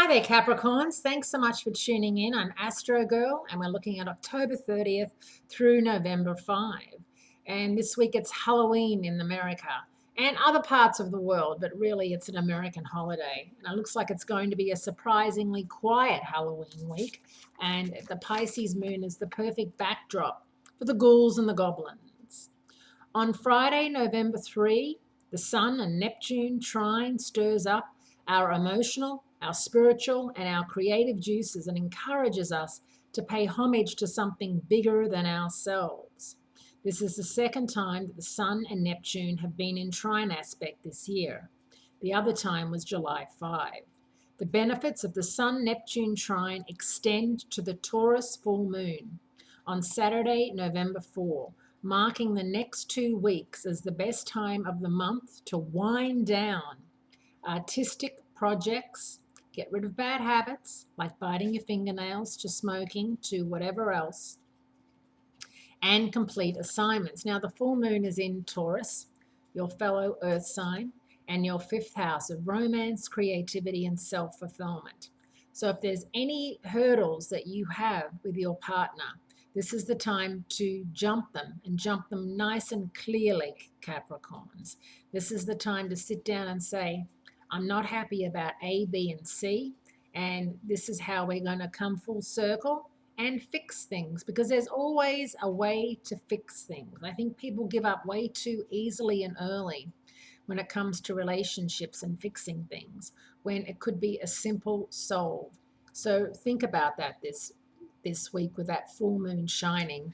Hi there, Capricorns. Thanks so much for tuning in. I'm Astrogirl, and we're looking at October 30th through November 5. And this week it's Halloween in America and other parts of the world, but really it's an American holiday. And it looks like it's going to be a surprisingly quiet Halloween week. And the Pisces moon is the perfect backdrop for the ghouls and the goblins. On Friday, November 3, the Sun and Neptune trine stirs up our emotional, our spiritual, and our creative juices and encourages us to pay homage to something bigger than ourselves. This is the second time that the Sun and Neptune have been in trine aspect this year. The other time was July 5. The benefits of the Sun-Neptune trine extend to the Taurus full moon on Saturday, November 4, marking the next 2 weeks as the best time of the month to wind down artistic projects, get rid of bad habits like biting your fingernails to smoking to whatever else, and complete assignments. Now, the full moon is in Taurus, your fellow earth sign, and your fifth house of romance, creativity, and self-fulfillment. So if there's any hurdles that you have with your partner, this is the time to jump them and jump them nice and clearly, Capricorns. This is the time to sit down and say, I'm not happy about A, B, and C, and this is how we're going to come full circle and fix things, because there's always a way to fix things. I think people give up way too easily and early when it comes to relationships and fixing things, when it could be a simple solve. So think about that this week with that full moon shining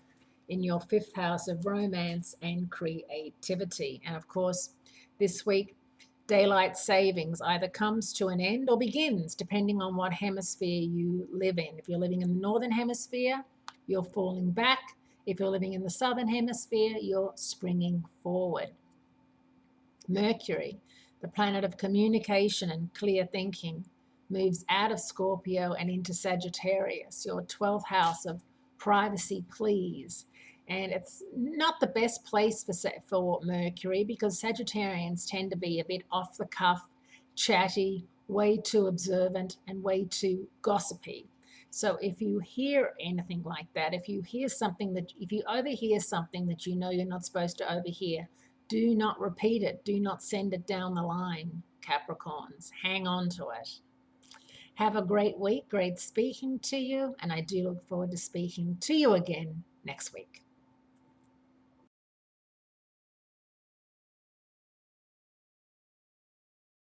in your fifth house of romance and creativity. And of course, this week, daylight savings either comes to an end or begins, depending on what hemisphere you live in. If you're living in the northern hemisphere, you're falling back. If you're living in the southern hemisphere, you're springing forward. Mercury, the planet of communication and clear thinking, moves out of Scorpio and into Sagittarius, your 12th house of privacy, please. And it's not the best place for Mercury, because Sagittarians tend to be a bit off the cuff, chatty, way too observant, and way too gossipy. So if you hear anything like that, if you overhear something that you know you're not supposed to overhear, do not repeat it. Do not send it down the line, Capricorns. Hang on to it. Have a great week. Great speaking to you. And I do look forward to speaking to you again next week.